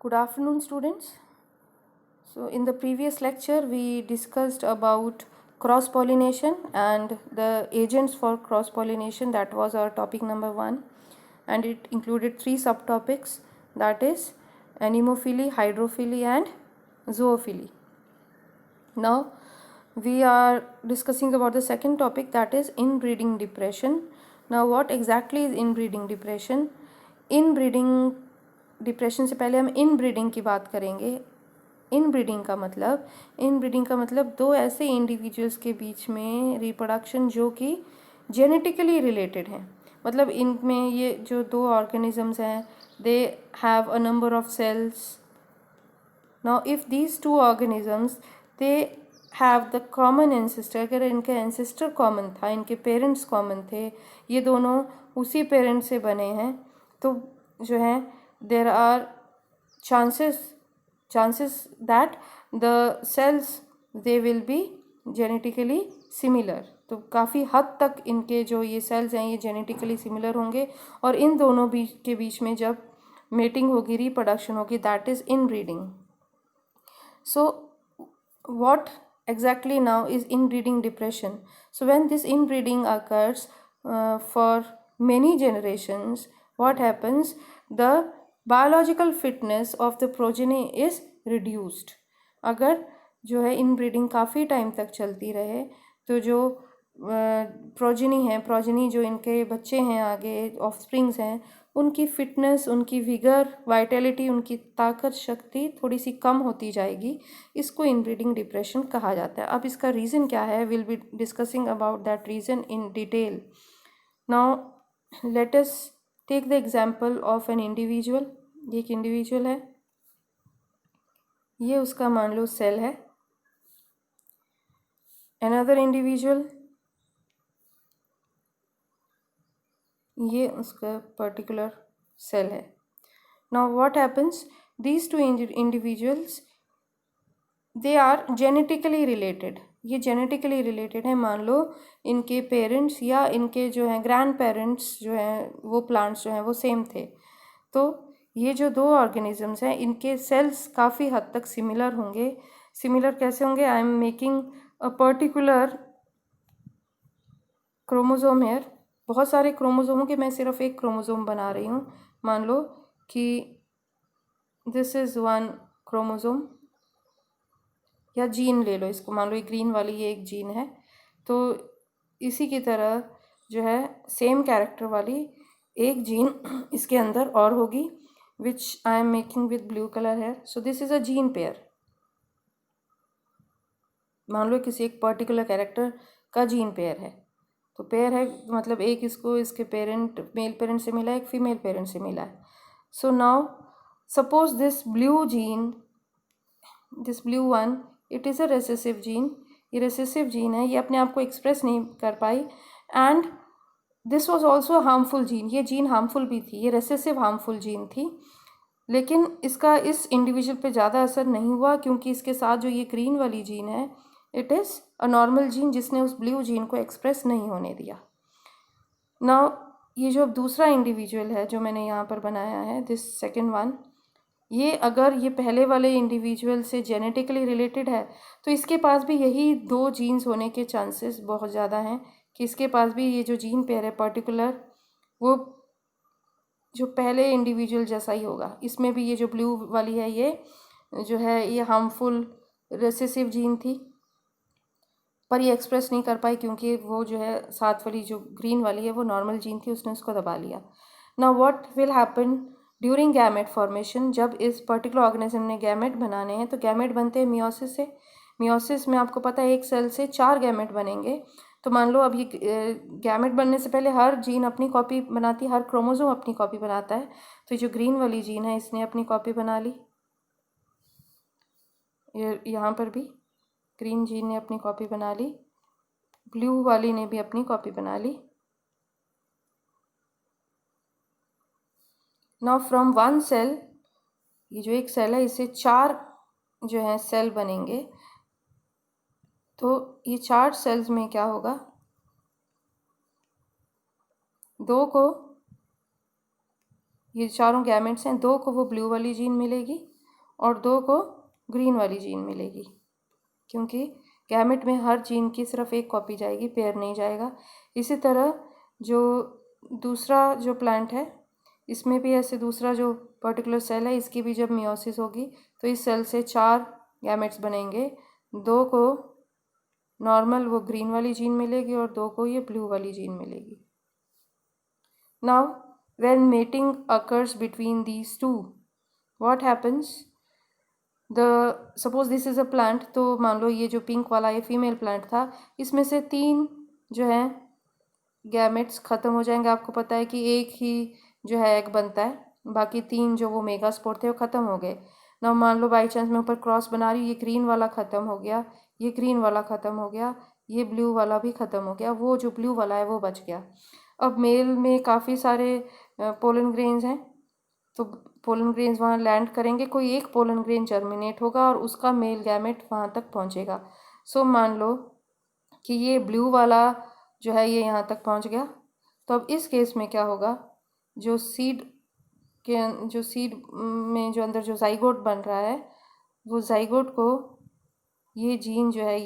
Good afternoon, students. So in the previous lecture we discussed about cross pollination and the agents for cross pollination. That was our topic number 1, and it included 3 subtopics, that is anemophily, hydrophily and zoophily. Now we are discussing about the second topic, that is inbreeding depression. Now what exactly is inbreeding depression? Inbreeding depression से पहले हम inbreeding की बात करेंगे। Inbreeding का मतलब दो ऐसे इंडिविजुअल्स के बीच में रिप्रोडक्शन जो कि जेनेटिकली रिलेटेड हैं। मतलब इनमें ये जो दो ऑर्गेनिजम्स हैं, they have a number of cells. Now if these two organisms they have the common ancestor, अगर इनके एंसेस्टर कॉमन था, इनके पेरेंट्स कॉमन थे, ये दोनों उसी पेरेंट से बने हैं, तो जो है there are chances that the cells they will be genetically similar। तो काफ़ी हद तक इनके जो ये सेल्स हैं ये जेनेटिकली सिमिलर होंगे, और इन दोनों के बीच में जब मेटिंग होगी, रिप्रोडक्शन होगी, that is inbreeding. So what exactly now is inbreeding depression? So when this inbreeding occurs for many generations, what happens? The biological fitness of the progeny is reduced। अगर जो है इनब्रीडिंग काफ़ी time तक चलती रहे तो जो प्रोजेनी जो इनके बच्चे हैं, आगे ऑफस्प्रिंग्स हैं, उनकी फिटनेस, उनकी विगर, वाइटलिटी, उनकी ताकत, शक्ति थोड़ी सी कम होती जाएगी। इसको इनब्रीडिंग डिप्रेशन कहा जाता है। अब इसका रीज़न क्या है, will be discussing about that reason in detail. Now let us take the example of an individual. ये एक इंडिविजुअल है, ये उसका मान लो सेल है। अनदर इंडिविजुअल, ये उसका पर्टिकुलर सेल है। Now what happens, these two individuals they are genetically related. ये जेनेटिकली रिलेटेड है। मान लो इनके पेरेंट्स या इनके जो हैं ग्रैंड पेरेंट्स जो हैं, वो प्लांट्स जो हैं वो सेम थे। तो ये जो दो ऑर्गेनिजम्स हैं इनके सेल्स काफ़ी हद तक सिमिलर होंगे। सिमिलर कैसे होंगे? I am making a particular chromosome here. बहुत सारे क्रोमोजोमों के मैं सिर्फ एक क्रोमोजोम बना रही हूँ। मान लो कि दिस इज़ वन क्रोमोजोम, या जीन ले लो इसको, मान लो ये ग्रीन वाली ये एक जीन है। तो इसी की तरह जो है सेम कैरेक्टर वाली एक जीन इसके अंदर और होगी, which I am making with blue colour hair. So this is a gene pair. मान लो किसी एक पर्टिकुलर कैरेक्टर का जीन पेयर है, तो पेयर है मतलब एक इसको इसके पेरेंट, मेल पेरेंट से मिला है, एक फीमेल पेरेंट से मिला है। So now suppose this blue gene, this blue one, it is a recessive gene. ये रेसेसिव जीन है, ये अपने आप को एक्सप्रेस नहीं कर पाई, and this was also harmful gene. ये जीन हार्मफुल भी थी, ये रेसेसिव हार्मफुल जीन थी, लेकिन इसका इस इंडिविजुअल पे ज़्यादा असर नहीं हुआ, क्योंकि इसके साथ जो ये ग्रीन वाली जीन है, it is a normal gene जिसने उस ब्लू जीन को एक्सप्रेस नहीं होने दिया। नाउ ये जो दूसरा इंडिविजुअल है जो मैंने यहाँ पर बनाया है, दिस सेकेंड वन, ये अगर ये पहले वाले इंडिविजुअल से जेनेटिकली रिलेटेड है तो इसके पास भी यही दो जीन्स होने के चांसेस बहुत ज़्यादा हैं कि इसके पास भी ये जो जीन पेयर है पर्टिकुलर, वो जो पहले इंडिविजुअल जैसा ही होगा। इसमें भी ये जो ब्लू वाली है, ये जो है ये हार्मफुल रेसेसिव जीन थी, पर ये एक्सप्रेस नहीं कर पाई क्योंकि वो जो है साथ वाली जो ग्रीन वाली है वो नॉर्मल जीन थी, उसने उसको दबा लिया। Now what will happen during gamete formation? जब इस पर्टिकुलर ऑर्गेनिज्म ने गैमेट बनाने हैं, तो गैमेट बनते हैं मियोसिस से। मियोसिस में आपको पता है एक सेल से 4 गैमेट बनेंगे। तो मान लो अब ये गैमेट बनने से पहले हर जीन अपनी कॉपी बनाती है, हर क्रोमोसोम अपनी कॉपी बनाता है। तो जो ग्रीन वाली जीन है इसने अपनी कॉपी बना ली, यहाँ पर भी ग्रीन जीन ने अपनी कॉपी बना ली, ब्लू वाली ने भी अपनी कॉपी बना ली। नाउ फ्रॉम वन सेल, ये जो एक सेल है इससे 4 जो है सेल बनेंगे। तो ये 4 सेल्स में क्या होगा, 2 को ये चारों गैमेट्स हैं, 2 को वो ब्लू वाली जीन मिलेगी और 2 को ग्रीन वाली जीन मिलेगी, क्योंकि गैमेट में हर जीन की सिर्फ एक कॉपी जाएगी, पेयर नहीं जाएगा। इसी तरह जो दूसरा जो प्लांट है, इसमें भी ऐसे दूसरा जो पर्टिकुलर सेल है, इसकी भी जब मियोसिस होगी तो इस सेल से 4 गैमेट्स बनेंगे। 2 को नॉर्मल वो ग्रीन वाली जीन मिलेगी और 2 को ये ब्लू वाली जीन मिलेगी। Now when mating occurs between these two, what happens? Suppose this is a plant, तो मान लो ये जो पिंक वाला ये फीमेल प्लांट था, इसमें से 3 जो है गैमेट्स ख़त्म हो जाएंगे। आपको पता है कि एक ही जो है एग बनता है, बाकी 3 जो वो मेगास्पोर थे वो ख़त्म हो गए ना। मान लो बाई चांस मैं ऊपर क्रॉस बना रही हूँ, ये ग्रीन वाला ख़त्म हो गया, ये ग्रीन वाला ख़त्म हो गया, ये ब्लू वाला भी ख़त्म हो गया, वो जो ब्लू वाला है वो बच गया। अब मेल में काफ़ी सारे पोलन ग्रेन्स हैं, तो पोलन ग्रेन्स वहाँ लैंड करेंगे, कोई एक पोलन ग्रेन जर्मिनेट होगा और उसका मेल गैमेट वहाँ तक पहुँचेगा। सो मान लो कि ये ब्लू वाला जो है ये यहाँ तक पहुँच गया, तो अब इस केस में क्या होगा, जो सीड में जो अंदर जो जाइगोट बन रहा है, वो जाइगोट को ये जीन जो है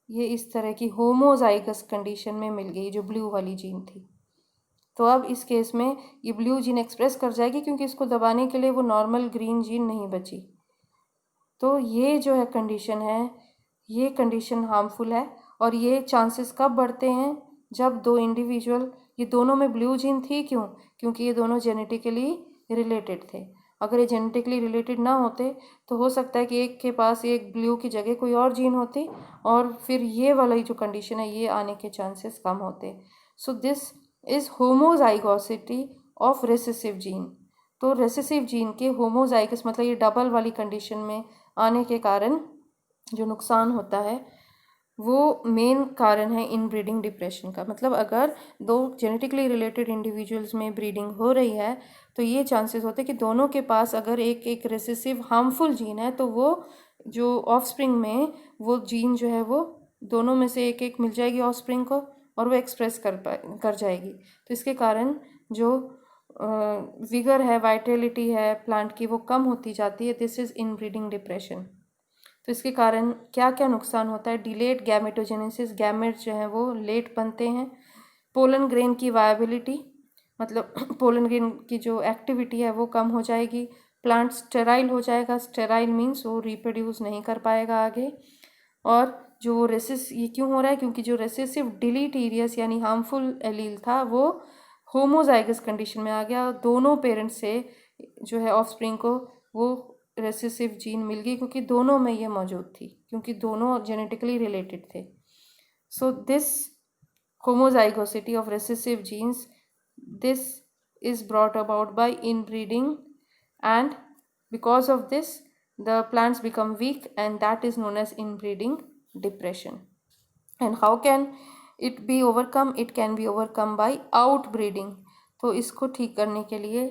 ये इस तरह की होमोजाइगस कंडीशन में मिल गई, जो ब्लू वाली जीन थी। तो अब इस केस में ये ब्लू जीन एक्सप्रेस कर जाएगी, क्योंकि इसको दबाने के लिए वो नॉर्मल ग्रीन जीन नहीं बची। तो ये जो है कंडीशन है, ये कंडीशन हार्मफुल है। और ये चांसेस कब बढ़ते हैं, जब 2 इंडिविजुअल, ये दोनों में ब्लू जीन थी, क्योंकि ये दोनों जेनेटिकली रिलेटेड थे। अगर ये जेनेटिकली रिलेटेड ना होते तो हो सकता है कि एक के पास एक ब्लू की जगह कोई और जीन होती, और फिर ये वाला जो कंडीशन है ये आने के चांसेस कम होते। सो this is homozygosity of recessive gene. तो रेसेसिव जीन के होमोजाइगस मतलब ये डबल वाली कंडीशन में आने के कारण जो नुकसान होता है वो मेन कारण है इनब्रीडिंग डिप्रेशन का। मतलब अगर 2 जेनेटिकली रिलेटेड इंडिविजुअल्स में ब्रीडिंग हो रही है तो ये चांसेस होते हैं कि दोनों के पास अगर एक एक रेसेसिव हार्मफुल जीन है, तो वो जो ऑफस्प्रिंग में वो जीन जो है वो दोनों में से एक एक मिल जाएगी ऑफस्प्रिंग को, और वो एक्सप्रेस कर जाएगी। तो इसके कारण जो विगर है, वाइटलिटी है प्लांट की, वो कम होती जाती है। This is inbreeding depression. तो इसके कारण क्या क्या नुकसान होता है? डिलेड गैमेटोजेनेसिस, गैमेट जो है वो लेट बनते हैं। पोलन ग्रेन की वायबिलिटी, मतलब पोलन ग्रेन की जो एक्टिविटी है वो कम हो जाएगी। प्लांट स्टेराइल हो जाएगा, स्टेराइल मीन्स वो रिप्रोड्यूस नहीं कर पाएगा आगे। और जो ये क्यों हो रहा है? क्योंकि जो रेसेसिव डिलीटीरियस यानी हार्मफुल एलील था वो होमोजाइगस कंडीशन में आ गया। दोनों पेरेंट्स से जो है ऑफस्प्रिंग को वो रेसेसिव जीन मिल गई, क्योंकि दोनों में ये मौजूद थी, क्योंकि दोनों जेनेटिकली रिलेटेड थे। So this homozygosity of recessive genes, this is brought about by inbreeding, and because of this the plants become weak, and that is known as inbreeding depression. And how can it be overcome? It can be overcome by outbreeding. तो इसको ठीक करने के लिए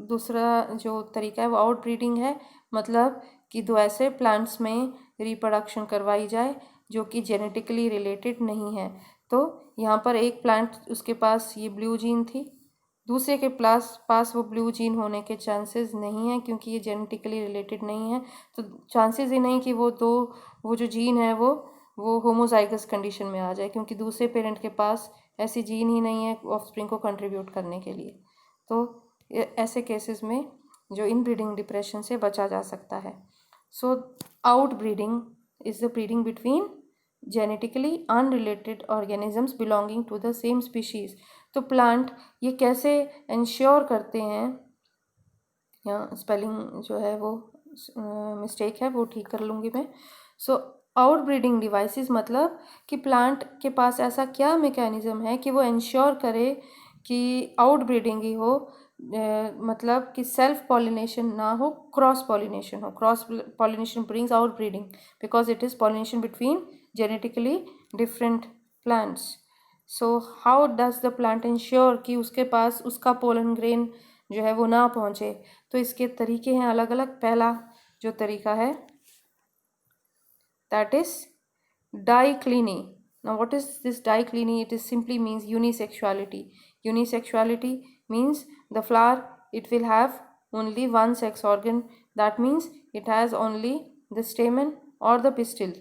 दूसरा जो तरीका है वो आउटब्रीडिंग है। मतलब कि 2 ऐसे प्लांट्स में रिप्रोडक्शन करवाई जाए जो कि जेनेटिकली रिलेटेड नहीं है। तो यहाँ पर एक प्लांट, उसके पास ये ब्लू जीन थी, दूसरे के पास वो ब्लू जीन होने के चांसेस नहीं है, क्योंकि ये जेनेटिकली रिलेटेड नहीं है। तो चांसेस ही नहीं कि वो जो जीन है वो होमोजाइगस कंडीशन में आ जाए, क्योंकि दूसरे पेरेंट के पास ऐसी जीन ही नहीं है ऑफस्प्रिंग को कंट्रीब्यूट करने के लिए। तो ऐसे केसेस में जो इनब्रीडिंग डिप्रेशन से बचा जा सकता है। So outbreeding is the breeding between genetically unrelated organisms belonging to the same species. तो प्लांट ये कैसे इंश्योर करते हैं, यहाँ स्पेलिंग जो है वो मिस्टेक है, वो ठीक कर लूँगी मैं। सो आउटब्रीडिंग डिवाइसेस मतलब कि प्लांट के पास ऐसा क्या मैकेनिज्म है कि वो इंश्योर करे कि आउटब्रीडिंग ही हो, मतलब कि सेल्फ पॉलिनेशन ना हो, क्रॉस पॉलिनेशन हो। Cross pollination brings outbreeding because it is pollination between genetically different plants. So how does the plant ensure कि उसके पास उसका पोलन ग्रेन जो है वो ना पहुँचे? तो इसके तरीके हैं अलग अलग। पहला जो तरीका है that is dicliny. Now what is this dicliny? It is simply means unisexuality. Unisexuality means the flower it will have only one sex organ. That means it has only the stamen or the pistil.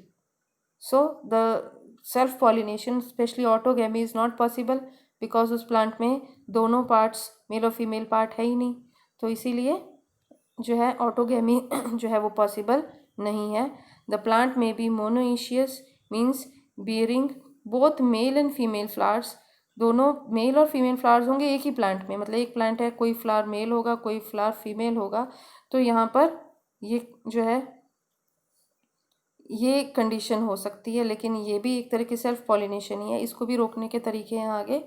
So the self pollination, especially autogamy, is not possible because उस plant में दोनों parts mail और female part है ही नहीं. तो इसीलिए जो है ऑटोगेमी जो है वो पॉसिबल नहीं है. द प्लांट में be monoecious means bearing both male and female flowers. दोनों मेल और फीमेल फ्लावर्स होंगे एक ही प्लांट में. मतलब एक प्लांट है, कोई फ्लावर मेल होगा, कोई फ्लावर फीमेल होगा. तो यहाँ पर ये जो है ये कंडीशन हो सकती है, लेकिन ये भी एक तरह की सेल्फ पॉलिनेशन ही है. इसको भी रोकने के तरीके हैं आगे.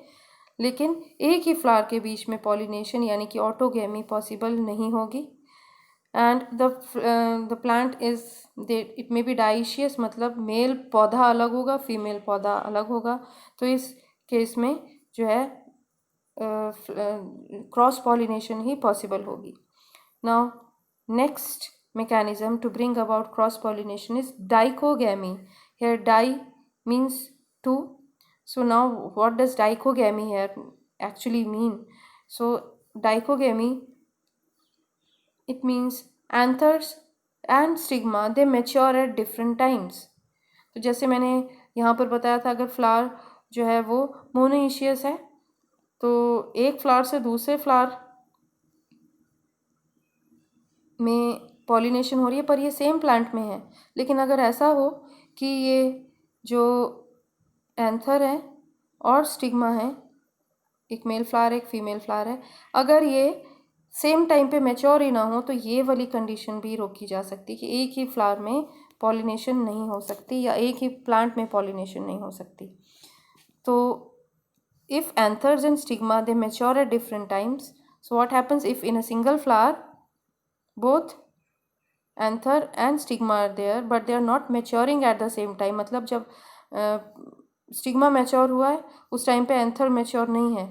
लेकिन एक ही फ्लावर के बीच में पॉलिनेशन यानी कि ऑटोगेमी पॉसिबल नहीं होगी. And the plant is it may be dioecious, मतलब मेल पौधा अलग होगा, फीमेल पौधा अलग होगा. तो इस केस में जो है क्रॉस पॉलिनेशन ही पॉसिबल होगी. Now next mechanism to bring about cross pollination is dichogamy. Here di means two. So now what does dichogamy here actually mean? So dichogamy, it means anthers and stigma they mature at different times. तो जैसे मैंने यहाँ पर बताया था, अगर flower जो है वो मोनोइशियस है तो एक फ्लावर से दूसरे फ्लावर में पॉलिनेशन हो रही है, पर ये सेम प्लांट में है. लेकिन अगर ऐसा हो कि ये जो एंथर है और स्टिग्मा है, एक मेल फ्लावर एक फीमेल फ्लावर है, अगर ये सेम टाइम पे मैच्योर ही ना हो तो ये वाली कंडीशन भी रोकी जा सकती है कि एक ही फ्लावर में पॉलिनेशन नहीं हो सकती या एक ही प्लांट में पॉलिनेशन नहीं हो सकती. तो if anthers and stigma they mature at different times, so what happens if in a single flower both anther and stigma are there but they are not maturing at the same time. मतलब जब stigma mature हुआ है उस time पे anther mature नहीं है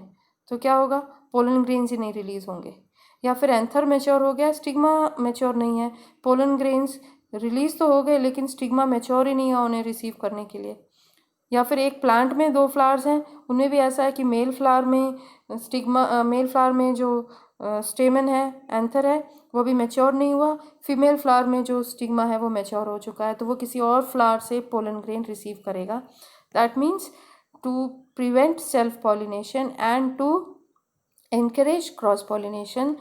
तो क्या होगा, पोलन ग्रेन्स ही नहीं रिलीज होंगे. या फिर एंथर मैच्योर हो गया, स्टिग्मा मैच्योर नहीं है, पोलन ग्रेन्स रिलीज तो हो गए लेकिन स्टिग्मा मैच्योर ही नहीं है उन्हें रिसीव करने के लिए. या फिर एक प्लांट में दो फ्लावर्स हैं, उनमें भी ऐसा है कि मेल फ्लावर में स्टिग्मा मेल फ्लावर में जो स्टेमन है एंथर है वो भी मैच्योर नहीं हुआ, फीमेल फ्लावर में जो स्टिग्मा है वो मैच्योर हो चुका है, तो वो किसी और फ्लावर से पोलन ग्रेन रिसीव करेगा. That means to prevent self pollination and to encourage cross pollination,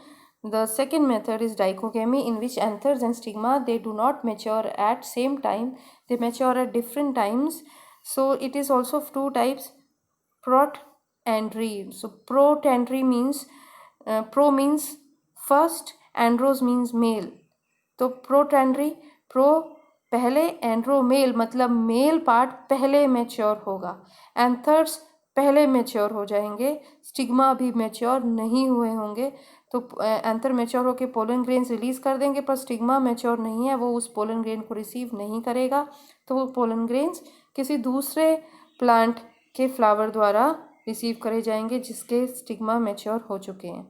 the second method is dichogamy, in which anthers and stigma they do not mature at same time, they mature at different times. So it is also of two types, protandry. So protandry means pro means first, andros means male. तो प्रोटैंड्री, pro पहले, Andrew mail मतलब male part पहले mature होगा, anthers पहले mature हो जाएंगे, stigma अभी mature नहीं हुए होंगे. तो एंथर मैच्योर होकर पोलन ग्रेन्स रिलीज कर देंगे पर स्टिग्मा मैच्योर नहीं है, वो उस पोलन ग्रेन को रिसीव नहीं करेगा, तो वो पोलन ग्रेन्स किसी दूसरे प्लांट के फ्लावर द्वारा रिसीव करे जाएंगे जिसके स्टिग्मा मैच्योर हो चुके हैं.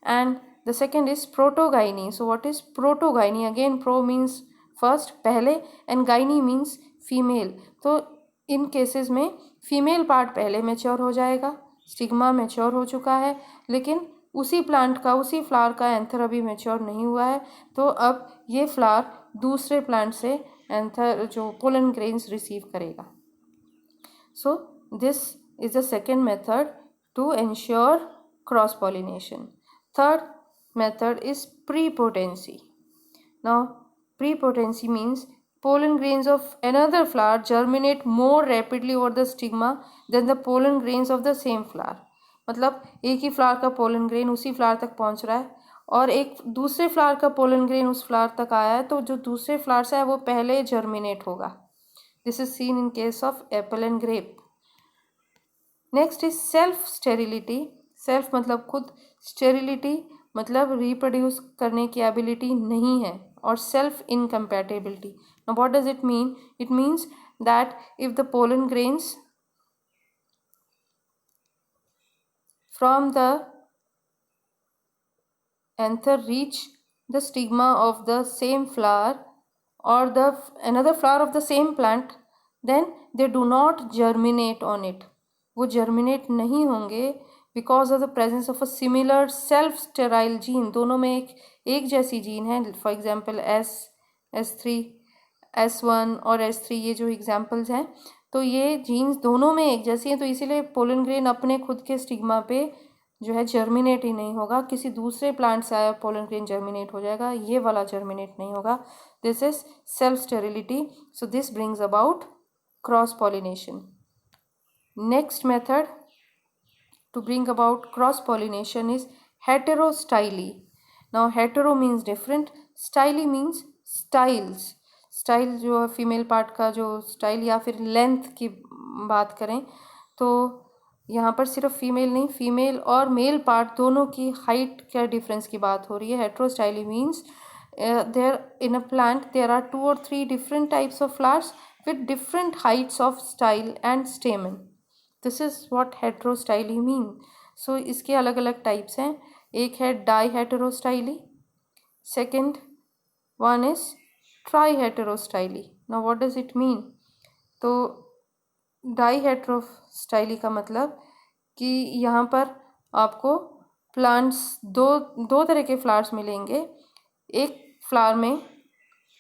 And the second is protogyny. So what is protogyny? Again pro means first पहले and gyne means female. तो इन केसेस में फीमेल पार्ट पहले मैच्योर हो जाएगा, स्टिग्मा मैच्योर हो चुका है, लेकिन उसी प्लांट का उसी फ्लावर का एंथर अभी मैच्योर नहीं हुआ है, तो अब ये फ्लावर दूसरे प्लांट से एंथर जो पोलन ग्रेन्स रिसीव करेगा. So this is the second method to ensure cross pollination. Third method is prepotency. Now prepotency means pollen grains of another flower germinate more rapidly over the stigma than the pollen grains of the same flower. मतलब एक ही flower का pollen grain उसी flower तक पहुंच रहा है और एक दूसरे फ्लावर का पोलन ग्रेन उस फ्लावर तक आया है, तो जो दूसरे फ्लावर से है वो पहले जर्मिनेट होगा. This is seen in case of Apple and grep. Next is self sterility. Self मतलब खुद, स्टेरिलिटी मतलब रिप्रोड्यूस करने की एबिलिटी नहीं है, और self incompatibility. Now what does it mean? It means that if the pollen grains from the anther reach the stigma of the same flower और the another flower of the same plant, then they do not germinate on it. वो germinate नहीं होंगे because of the presence of a similar self sterile gene, दोनों में एक जैसी gene है, for example S3, S1 और S3, ये जो एग्जांपल्स हैं, तो ये जीन्स दोनों में एक जैसी हैं, तो इसीलिए पोलन ग्रेन अपने खुद के स्टिग्मा पे जो है जर्मिनेट ही नहीं होगा, किसी दूसरे प्लांट से आया पोलन ग्रेन जर्मिनेट हो जाएगा, ये वाला जर्मिनेट नहीं होगा. This is self sterility. So this brings about cross pollination. Next method to bring about cross pollination is heterostyly. Now hetero means different, styly means styles. Style जो है female part का जो स्टाइल या फिर length की बात करें तो यहाँ पर सिर्फ फीमेल नहीं, फीमेल और मेल पार्ट दोनों की हाइट का डिफरेंस की बात हो रही है. Heterostyly means there in a plant there are 2 or 3 different types of flowers with different heights of style and stamen. This is what heterostyly mean. सो इसके अलग अलग टाइप्स हैं. एक है di heterostyly, second one is tri heterostyly. Now what does it mean? तो di heterostyly का मतलब कि यहाँ पर आपको प्लांट्स दो तरह के फ्लावर्स मिलेंगे. एक फ्लावर में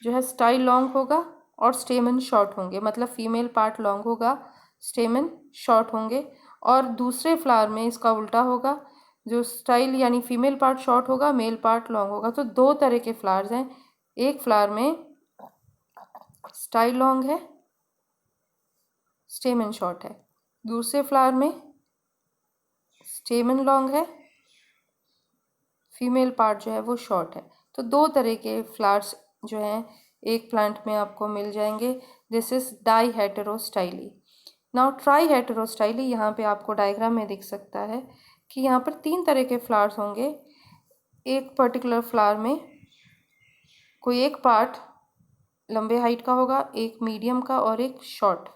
जो है स्टाइल लॉन्ग होगा और स्टेमन शॉर्ट होंगे, मतलब फीमेल पार्ट लॉन्ग होगा, स्टेमन शॉर्ट होंगे. और दूसरे फ्लावर में इसका उल्टा होगा, जो स्टाइल यानी फीमेल पार्ट शॉर्ट होगा, मेल पार्ट लॉन्ग होगा. तो दो तरह के फ्लावर्स हैं. एक फ्लावर में स्टाइल लॉन्ग है, स्टेमन शॉर्ट है. दूसरे फ्लावर में स्टेमन लॉन्ग है, फीमेल पार्ट जो है वो शॉर्ट है. तो दो तरह के फ्लावर्स जो हैं एक प्लांट में आपको मिल जाएंगे. This is di heterostyly. Now tri heterostyly, यहाँ पे आपको डायग्राम में दिख सकता है कि यहाँ पर 3 तरह के फ्लावर्स होंगे. एक पर्टिकुलर फ्लावर में कोई एक पार्ट लंबे हाइट का होगा, एक मीडियम का और एक short.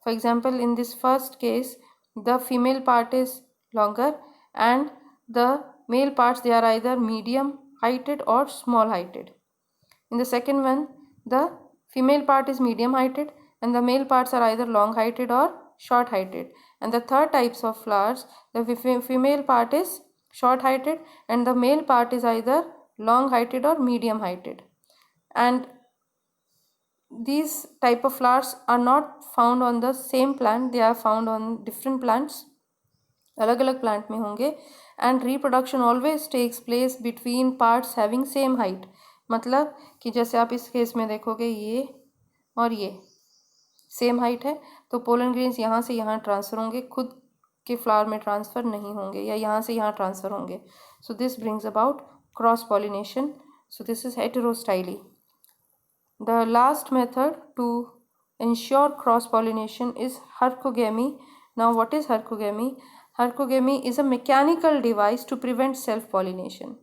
For example in this first case the female part is longer and the male parts they are either medium heighted और small heighted. In the second one, the female part is medium heighted and the male parts are either long heighted or short heighted. And the third types of flowers, the female part is short heighted and the male part is either long heighted or medium heighted. And these type of flowers are not found on the same plant, they are found on different plants. अलग अलग plant में होंगे. And reproduction always takes place between parts having same height. मतलब कि जैसे आप इस case में देखोगे ये और ये सेम हाइट है, तो पोलन ग्रेन्स यहाँ से यहाँ ट्रांसफ़र होंगे, खुद के फ्लावर में ट्रांसफ़र नहीं होंगे, या यहाँ से यहाँ ट्रांसफ़र होंगे. So this brings about cross pollination. So this is heterostyly. The last method to ensure cross pollination is hercogamy. Now what is hercogamy? Hercogamy is a mechanical device to prevent self pollination.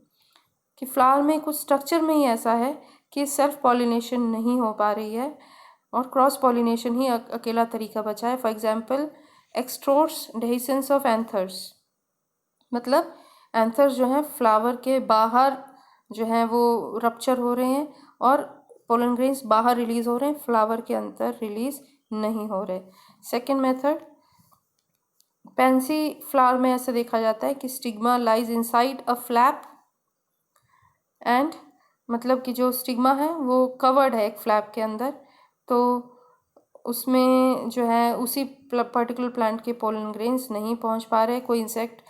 कि flower में कुछ structure में ही ऐसा है कि self pollination नहीं हो पा रही है और क्रॉस पॉलिनेशन ही अकेला तरीका बचा है. For example extrorse dehiscence of anthers, मतलब एंथर्स जो हैं फ्लावर के बाहर जो हैं वो रप्चर हो रहे हैं और पोलन ग्रेन्स बाहर रिलीज़ हो रहे हैं, फ्लावर के अंदर रिलीज़ नहीं हो रहे. सेकेंड मेथड पेंसी फ्लावर में ऐसे देखा जाता है कि stigma lies inside a flap and, मतलब कि जो स्टिग्मा है वो कवर्ड है एक फ्लैप के अंदर, तो उसमें जो है उसी पर्टिकुलर प्लांट के पोलन ग्रेन्स नहीं पहुंच पा रहे. कोई इंसेक्ट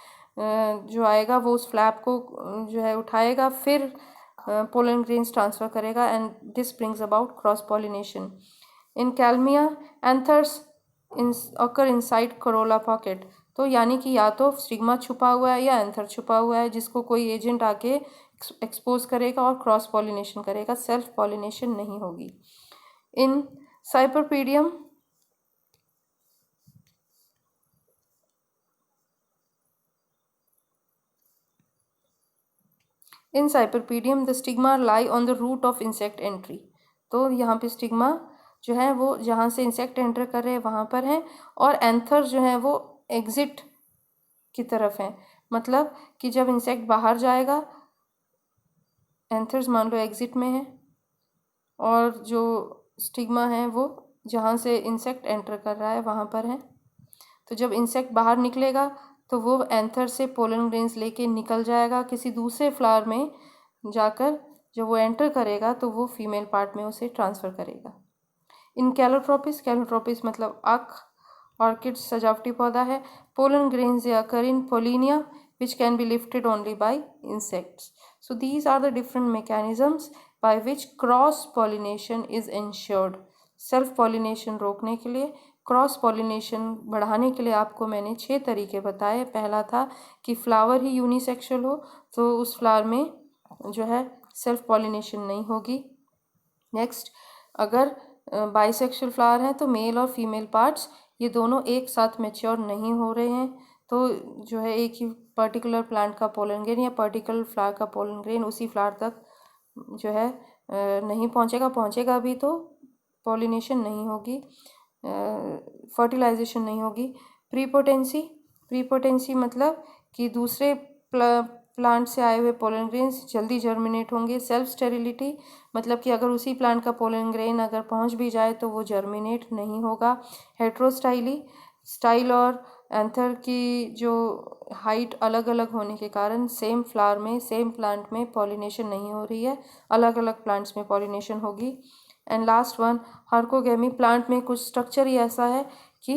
जो आएगा वो उस फ्लैप को जो है उठाएगा, फिर पोलन ग्रेन्स ट्रांसफ़र करेगा, and this brings about cross pollination. In Kalmia anthers occur inside corolla pocket. तो यानी कि या तो स्टिग्मा छुपा हुआ है या एंथर छुपा हुआ है जिसको कोई एजेंट आके एक्सपोज करेगा और क्रॉस पॉलिनेशन करेगा, सेल्फ पॉलिनेशन नहीं होगी. In cypripedium in cypripedium the stigma lie on the route of insect entry. तो यहाँ पे स्टिग्मा जो है वो जहाँ से इंसेक्ट एंटर कर रहे हैं वहाँ पर हैं, और एंथर जो है वो एग्जिट की तरफ हैं. मतलब कि जब इंसेक्ट बाहर जाएगा, एंथर्स मान लो एग्जिट में है और जो स्टिग्मा है वो जहाँ से इंसेक्ट एंटर कर रहा है वहाँ पर है. तो जब इंसेक्ट बाहर निकलेगा तो वो एंथर से पोलन ग्रेन्स लेके निकल जाएगा किसी दूसरे फ्लावर में जाकर, जब वो एंटर करेगा तो वो फीमेल पार्ट में उसे ट्रांसफ़र करेगा। इन कैलोट्रोपिस, कैलोट्रोपिस मतलब आँख, ऑर्किड सजावटी पौधा है। पोलन ग्रेन्स या occur in pollinia which can be lifted only by insects. So these are the different mechanisms by which cross pollination is ensured. Self pollination रोकने के लिए, क्रॉस पॉलिनेशन बढ़ाने के लिए आपको मैंने 6 तरीके बताए। पहला था कि फ्लावर ही यूनिसेक्सुअल हो तो उस फ्लावर में जो है सेल्फ पॉलिनेशन नहीं होगी। नेक्स्ट, अगर बाइसेक्सुअल फ्लावर है तो मेल और फीमेल पार्ट्स ये दोनों एक साथ मैच्योर नहीं हो रहे हैं, तो जो है एक ही पर्टिकुलर प्लांट का पोलन ग्रेन या पर्टिकुलर फ्लावर का पोलन ग्रेन उसी फ्लावर तक जो है नहीं पहुंचेगा, पहुंचेगा भी तो पॉलिनेशन नहीं होगी, फर्टिलाइजेशन नहीं होगी। प्रीपोटेंसी, प्रीपोटेंसी मतलब कि दूसरे प्लांट से आए हुए पोलन ग्रेन्स जल्दी जर्मिनेट होंगे। सेल्फ स्टेरिलिटी मतलब कि अगर उसी प्लांट का पोलन ग्रेन अगर पहुंच भी जाए तो वो जर्मिनेट नहीं होगा। हेट्रोस्टाइली, स्टाइल और एंथर की जो हाइट अलग अलग होने के कारण सेम फ्लावर में, सेम प्लांट में पॉलिनेशन नहीं हो रही है, अलग अलग प्लांट्स में पॉलिनेशन होगी। एंड लास्ट वन, हार्कोगेमी, प्लांट में कुछ स्ट्रक्चर ही ऐसा है कि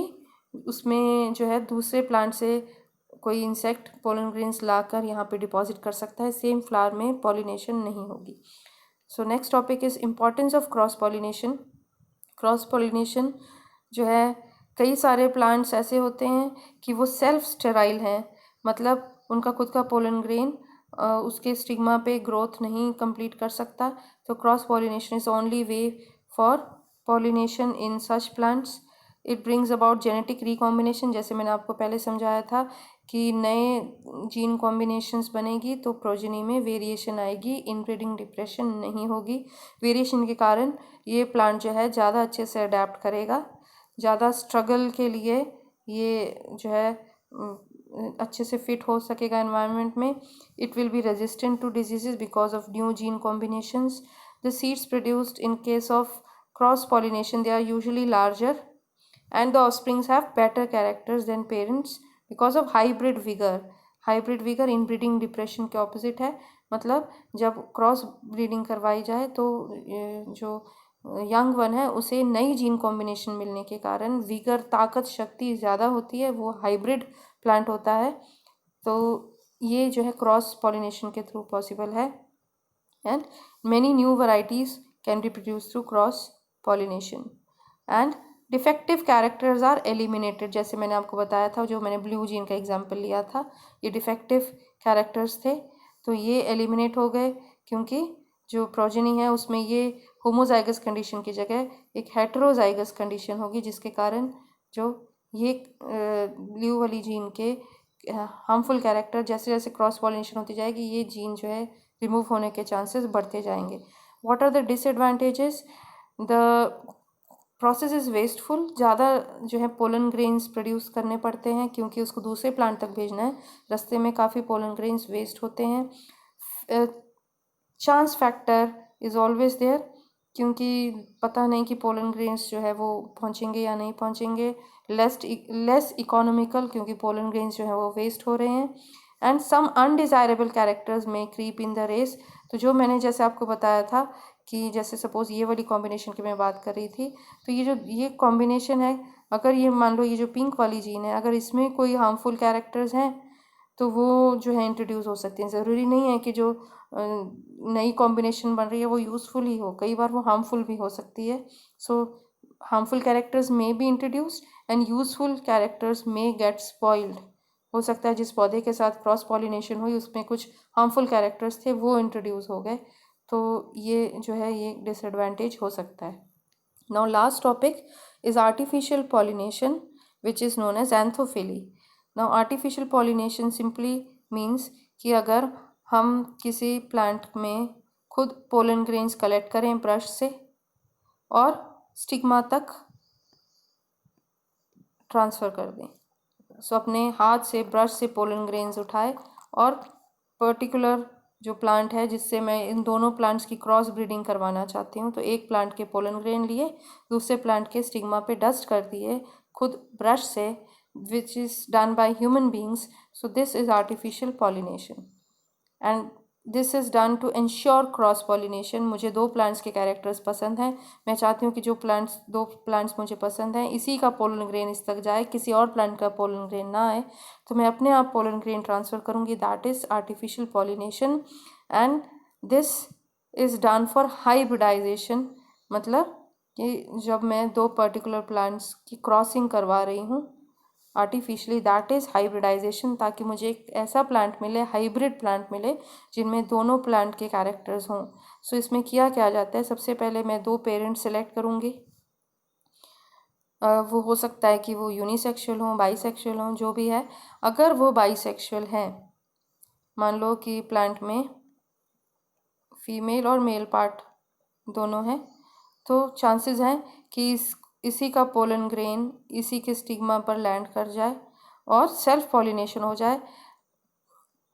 उसमें जो है दूसरे प्लांट से कोई इंसेक्ट पोलन ग्रेन्स लाकर यहाँ पे डिपॉजिट कर सकता है, सेम फ्लावर में पॉलिनेशन नहीं होगी। So next topic is importance of cross pollination. Cross pollination जो है, कई सारे प्लांट्स ऐसे होते हैं कि वो सेल्फ स्टेराइल हैं, मतलब उनका खुद का पोलन ग्रेन उसके स्टिग्मा पे ग्रोथ नहीं कंप्लीट कर सकता, तो cross pollination is only way for pollination in such plants. It brings about genetic recombination, जैसे मैंने आपको पहले समझाया था कि नए जीन कॉम्बिनेशंस बनेगी तो प्रोजेनी में वेरिएशन आएगी, इनब्रीडिंग डिप्रेशन नहीं होगी। वेरिएशन के कारण ये प्लांट जो है ज़्यादा अच्छे से अडेप्ट करेगा, ज़्यादा स्ट्रगल के लिए ये जो है अच्छे से फिट हो सकेगा एनवायरनमेंट में। It will be resistant to diseases because of new gene combinations. The seeds produced in case of cross pollination they are usually larger and the offsprings have better characters than parents because of hybrid vigor. Hybrid vigour inbreeding depression के opposite है, मतलब जब cross breeding करवाई जाए तो जो young one है उसे नई जीन कॉम्बिनेशन मिलने के कारण विगर, ताकत, शक्ति ज़्यादा होती है, वो हाइब्रिड प्लांट होता है। तो ये जो है क्रॉस पॉलिनेशन के थ्रू पॉसिबल है। And many new varieties can be produce through cross pollination. And defective characters are eliminated, जैसे मैंने आपको बताया था, जो मैंने ब्लू जीन का एग्जांपल लिया था, ये डिफेक्टिव कैरेक्टर्स थे, तो ये एलिमिनेट हो गए क्योंकि जो प्रोजेनी है उसमें ये होमोजाइगस कंडीशन की जगह एक हेटेरोजाइगस कंडीशन होगी, जिसके कारण जो ये ब्लू वाली जीन के हार्मफुल कैरेक्टर जैसे जैसे क्रॉस पॉलिनेशन होती जाएगी ये जीन जो है रिमूव होने के चांसेस बढ़ते जाएंगे। What are the disadvantages? The process is wasteful, ज़्यादा जो है पोलन ग्रेन्स प्रोड्यूस करने पड़ते हैं क्योंकि उसको दूसरे प्लांट तक भेजना है, रास्ते में काफ़ी पोलन ग्रेन्स वेस्ट होते हैं। Chance factor is always there, क्योंकि पता नहीं कि पोलन ग्रेन्स जो है वो पहुंचेंगे या नहीं पहुंचेंगे। लेस इकोनॉमिकल, क्योंकि पोलन ग्रेन्स जो है वो वेस्ट हो रहे हैं। एंड सम अनडिज़ायरेबल कैरेक्टर्स में क्रीप इन द रेस, तो जो मैंने जैसे आपको बताया था कि जैसे सपोज़ ये वाली कॉम्बिनेशन की मैं बात कर रही थी, तो ये कॉम्बिनेशन है, अगर ये मान लो ये जो पिंक वाली जीन है, अगर इसमें कोई हार्मफुल कैरेक्टर्स हैं तो वो जो है इंट्रोड्यूस हो सकती हैं। ज़रूरी नहीं है कि जो नई कॉम्बिनेशन बन रही है वो यूज़फुल ही हो, कई बार वो हार्मफुल भी हो सकती है। So harmful characters may be introduced and useful characters may get spoiled. हो सकता है जिस पौधे के साथ क्रॉस पॉलिनेशन हुई उसमें कुछ हार्मफुल कैरेक्टर्स थे वो इंट्रोड्यूस हो गए, तो ये जो है ये डिसएडवांटेज हो सकता है। Now last topic is artificial pollination which is known as anthophily. Now artificial pollination simply means कि अगर हम किसी प्लांट में खुद पोलन ग्रेन्स कलेक्ट करें ब्रश से और स्टिग्मा तक ट्रांसफ़र कर दें, सो अपने हाथ से ब्रश से पोलन ग्रेन्स उठाए और पर्टिकुलर जो प्लांट है जिससे मैं इन दोनों प्लांट्स की क्रॉस ब्रीडिंग करवाना चाहती हूँ, तो एक प्लांट के पोलन ग्रेन लिए, दूसरे प्लांट के स्टिग्मा पे डस्ट कर दिए खुद ब्रश से, which is done by human beings. So this is artificial pollination and this is done to ensure cross pollination. मुझे दो प्लांट्स के कैरेक्टर्स पसंद हैं, मैं चाहती हूँ कि जो दो प्लांट्स मुझे पसंद हैं इसी का पोलन ग्रेन इस तक जाए, किसी और प्लांट का पोलन ग्रेन ना आए, तो मैं अपने आप पोलन ग्रेन ट्रांसफ़र करूँगी। That is artificial pollination and this is done for hybridisation. मतलब कि जब मैं दो पर्टिकुलर प्लांट्स की क्रॉसिंग करवा रही हूँ आर्टिफिशियली, दैट इज़ हाइब्रिडाइजेशन, ताकि मुझे एक ऐसा प्लांट मिले, हाइब्रिड प्लांट मिले जिनमें दोनों प्लांट के कैरेक्टर्स हों। सो इसमें किया क्या जाता है, सबसे पहले मैं दो पेरेंट सेलेक्ट करूँगी। वो हो सकता है कि वो यूनिसेक्सुअल हों, बाईसेक्सुअल हों, जो भी है। अगर वो बाईसेक्सुअल हैं, मान लो कि प्लांट में फीमेल और मेल पार्ट दोनों हैं, तो चांसेस हैं कि इसी का पोलन ग्रेन इसी के स्टिग्मा पर लैंड कर जाए और सेल्फ पॉलिनेशन हो जाए।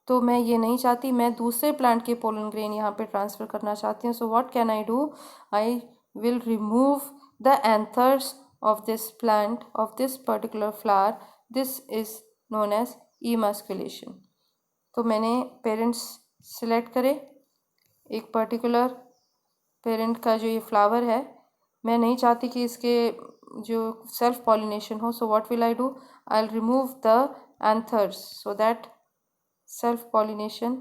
तो मैं ये नहीं चाहती, मैं दूसरे प्लांट के पोलन ग्रेन यहाँ पे ट्रांसफ़र करना चाहती हूँ। So what can I do, I will remove the anthers of this plant, of this particular flower. This is known as emasculation. तो मैंने पेरेंट्स सिलेक्ट करे, एक पर्टिकुलर पेरेंट का जो ये फ्लावर है, मैं नहीं चाहती कि इसके जो सेल्फ पॉलिनेशन हो। सो what will I do, I will remove the anthers so that self pollination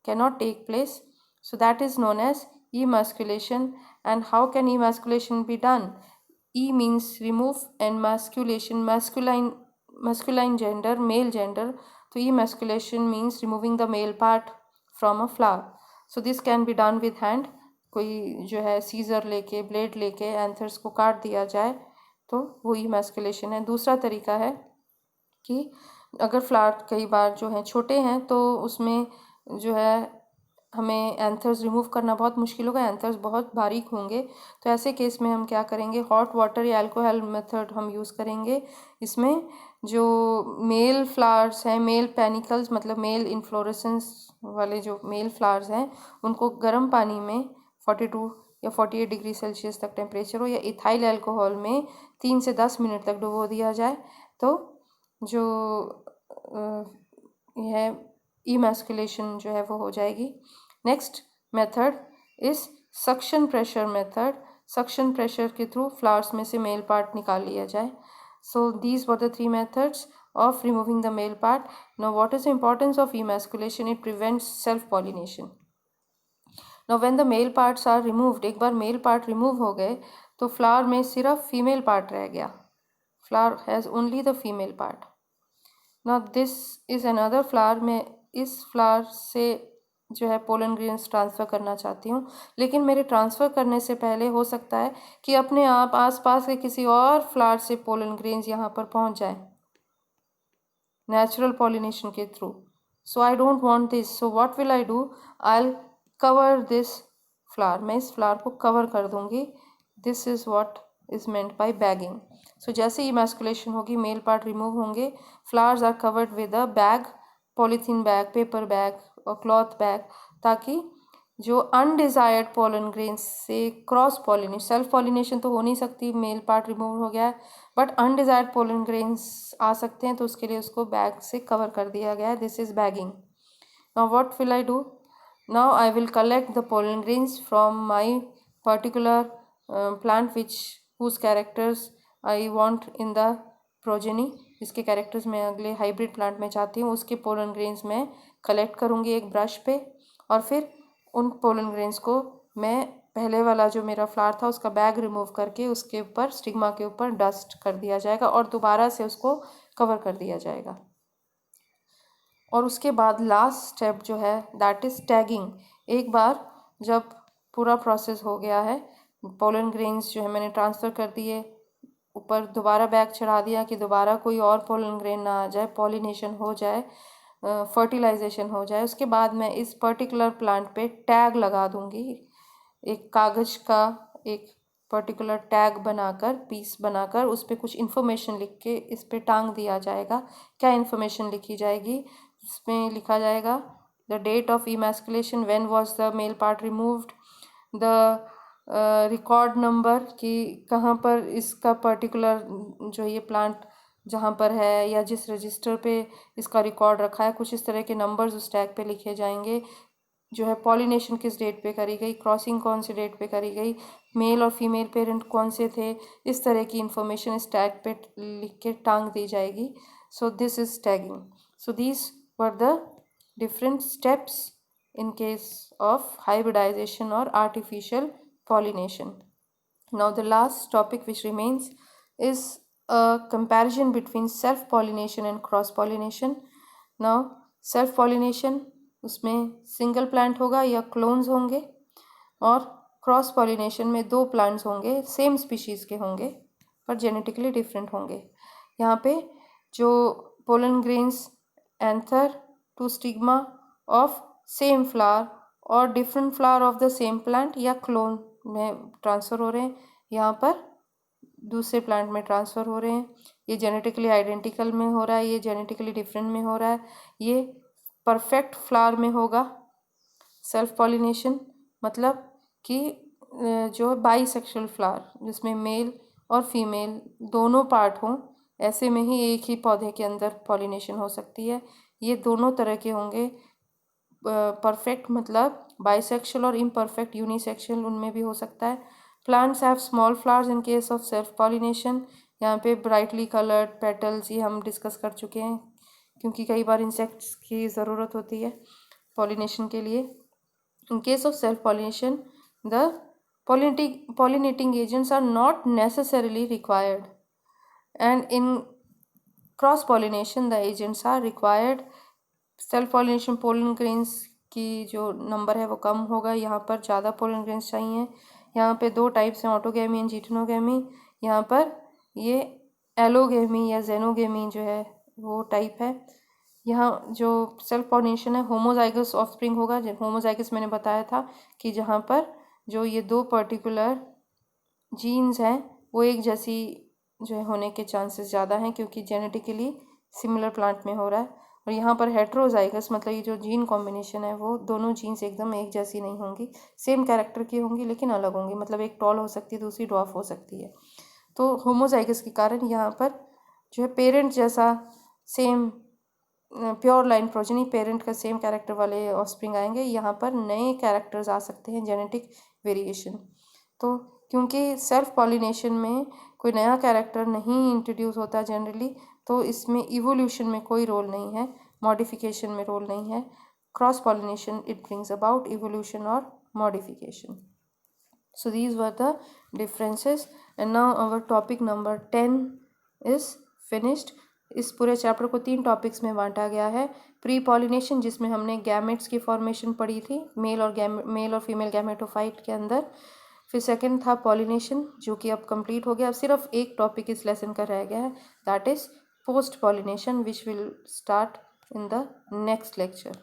cannot take place. So that is known as emasculation. And how can emasculation be done? E means remove and masculation, masculine gender, male gender. So emasculation means removing the male part from a flower. So this can be done with hand. कोई जो है scissor लेके, blade लेके anthers को काट दिया जाए तो वो emasculation है। दूसरा तरीका है कि अगर फ्लावर कई बार जो है छोटे हैं तो उसमें जो है हमें एंथर्स रिमूव करना बहुत मुश्किल होगा, एंथर्स बहुत बारीक होंगे। तो ऐसे केस में हम क्या करेंगे, हॉट वाटर या अल्कोहल मेथड हम यूज़ करेंगे। इसमें जो मेल फ्लावर्स हैं, मेल पेनिकल्स मतलब मेल इन्फ्लोरेसेंस वाले जो मेल फ्लावर्स हैं, उनको गर्म पानी में 42 या 48 डिग्री सेल्सियस तक टेम्परेचर हो या इथाइल अल्कोहल में 3 से 10 मिनट तक डुबो दिया जाए, तो जो है इमैस्कुलेशन जो है वो हो जाएगी। Next method is suction pressure method. Suction pressure के थ्रू फ्लावर्स में से मेल पार्ट निकाल लिया जाए। So these were the 3 methods of removing the male part. Now what is the importance of emasculation? It prevents self pollination. Now when the male parts are removed, एक बार mail part remove हो गए तो flower में सिर्फ female part रह गया। Flower has only the female part. Now this is another flower. मैं इस फ्लावर से जो है पोलन ग्रेन्स ट्रांसफ़र करना चाहती हूँ, लेकिन मेरे ट्रांसफ़र करने से पहले हो सकता है कि अपने आप आसपास के किसी और फ्लावर से पोलन ग्रेन्स यहाँ पर पहुँच जाए नेचुरल पॉलिनेशन के through. So I don't want this. So what will I do, I will cover this flower. मैं इस फ्लावर को कवर कर दूँगी। This is what is meant by bagging. So जैसे ही इमैस्कुलेशन होगी, मेल पार्ट रिमूव होंगे, flowers are covered with a bag, polythene bag, paper bag और क्लॉथ बैग, ताकि जो अनडिज़ायर्ड पोलन ग्रेन्स से क्रॉस पॉलिनेशन, सेल्फ पॉलिनेशन तो हो नहीं सकती, मेल पार्ट रिमूव हो गया है, बट अनडिज़ायर्ड पोलन ग्रेन्स आ सकते हैं, तो उसके लिए उसको बैग से कवर कर दिया गया है। This is bagging. Now what will I do, now I will collect the pollen grains from my particular plant which whose characters I want in the progeny, जिसके कैरेक्टर्स मैं अगले हाइब्रिड प्लांट में चाहती हूँ, उसके पोलन ग्रेन्स मैं collect करूँगी एक ब्रश पे, और फिर उन पोलन ग्रेन्स को मैं पहले वाला जो मेरा फ्लावर था उसका बैग रिमूव करके उसके ऊपर स्टिग्मा के ऊपर डस्ट कर दिया जाएगा और दोबारा से उसको कवर कर दिया जाएगा। और उसके बाद लास्ट स्टेप जो है दैट इज़ टैगिंग। एक बार जब पूरा प्रोसेस हो गया है, पोलन ग्रेन्स जो है मैंने ट्रांसफ़र कर दिए, ऊपर दोबारा बैग चढ़ा दिया कि दोबारा कोई और पोलन ग्रेन ना आ जाए, पॉलिनेशन हो जाए, फर्टिलाइजेशन हो जाए। उसके बाद मैं इस पर्टिकुलर प्लांट पे टैग लगा दूंगी। एक कागज़ का एक पर्टिकुलर टैग बनाकर, पीस बनाकर, उस पर कुछ इन्फॉर्मेशन लिख के इस पे टांग दिया जाएगा। क्या इन्फॉर्मेशन लिखी जाएगी, उसमें लिखा जाएगा the date of emasculation, when was the male part removed, the record number कि कहाँ पर इसका पर्टिकुलर जो ये प्लांट जहाँ पर है या जिस रजिस्टर पे इसका रिकॉर्ड रखा है, कुछ इस तरह के नंबर्स उस टैग पे लिखे जाएंगे। जो है पॉलिनेशन किस डेट पे करी गई, क्रॉसिंग कौन से डेट पे करी गई, मेल और फीमेल पेरेंट कौन से थे, इस तरह की इंफॉर्मेशन इस टैग पे लिख के टांग दी जाएगी। सो this is tagging. So these were the different steps in case of hybridization or artificial pollination. Now the last topic which remains is a comparison between self pollination and cross pollination. Now self pollination उसमें single plant होगा या clones होंगे, और cross pollination में दो plants होंगे, same species के होंगे पर जेनेटिकली डिफरेंट होंगे। यहाँ पे जो pollen grains anther to stigma of same flower और different flower of the same plant या क्लोन में ट्रांसफ़र हो रहे हैं, यहाँ पर दूसरे प्लांट में ट्रांसफ़र हो रहे हैं। ये जेनेटिकली आइडेंटिकल में हो रहा है, ये जेनेटिकली डिफरेंट में हो रहा है। ये परफेक्ट फ्लावर में होगा सेल्फ पॉलिनेशन, मतलब कि जो बाईसेक्सुअल फ्लावर जिसमें मेल और फीमेल दोनों पार्ट हों, ऐसे में ही एक ही पौधे के अंदर पॉलिनेशन हो सकती है। ये दोनों तरह के होंगे, परफेक्ट मतलब बाइसेक्सुअल और इम्परफेक्ट यूनिसेक्सुअल उनमें भी हो सकता है। Plants have small flowers in case of self pollination. यहाँ पे ब्राइटली कलर्ड पेटल्स ये हम डिस्कस कर चुके हैं, क्योंकि कई बार इंसेक्ट्स की ज़रूरत होती है पॉलिनेशन के लिए। इन case of self pollination the pollinating agents are not necessarily required, and in cross pollination the agents are required. Self pollination pollen grains की जो नंबर है वो कम होगा, यहाँ पर ज़्यादा पोलन ग्रेन्स चाहिए। यहाँ पे दो टाइप्स हैं, ऑटोगैमी एंड जीटेनोगैमी। यहाँ पर ये एलोगैमी या जेनोगैमी जो है वो टाइप है। यहाँ जो सेल्फ पॉलिनेशन है होमोजाइगस ऑफस्प्रिंग होगा। होमोजाइगस मैंने बताया था कि जहाँ पर जो ये दो पर्टिकुलर जीन्स हैं वो एक जैसी जो है होने के चांसेस ज़्यादा हैं, क्योंकि जेनेटिकली सिमिलर प्लांट में हो रहा है। और यहाँ पर हेट्रोजाइगस मतलब ये जो जीन कॉम्बिनेशन है वो दोनों जीन्स एकदम एक जैसी नहीं होंगी, सेम कैरेक्टर की होंगी लेकिन अलग होंगी, मतलब एक टॉल हो सकती है दूसरी ड्वार्फ हो सकती है। तो होमोजाइगस के कारण यहाँ पर जो है पेरेंट जैसा same pure line progeny parent का सेम कैरेक्टर वाले ऑफस्प्रिंग आएंगे। यहाँ पर नए कैरेक्टर्स आ सकते हैं, जेनेटिक वेरिएशन। तो क्योंकि सेल्फ पॉलिनेशन में कोई नया कैरेक्टर नहीं इंट्रोड्यूस होता जनरली, तो इसमें इवोल्यूशन में कोई रोल नहीं है, मॉडिफिकेशन में रोल नहीं है। Cross pollination it brings about evolution और modification. So these were the differences, and now our topic number 10 is finished. इस पूरे चैप्टर को 3 टॉपिक्स में बांटा गया है। प्री पॉलिनेशन जिसमें हमने गैमेट्स की फॉर्मेशन पढ़ी थी मेल और फीमेल गैमेटोफाइट के अंदर। फिर सेकंड था पॉलिनेशन जो कि अब कंप्लीट हो गया। अब सिर्फ एक टॉपिक इस लेसन का रह गया है, that is post pollination, which will start in the next lecture.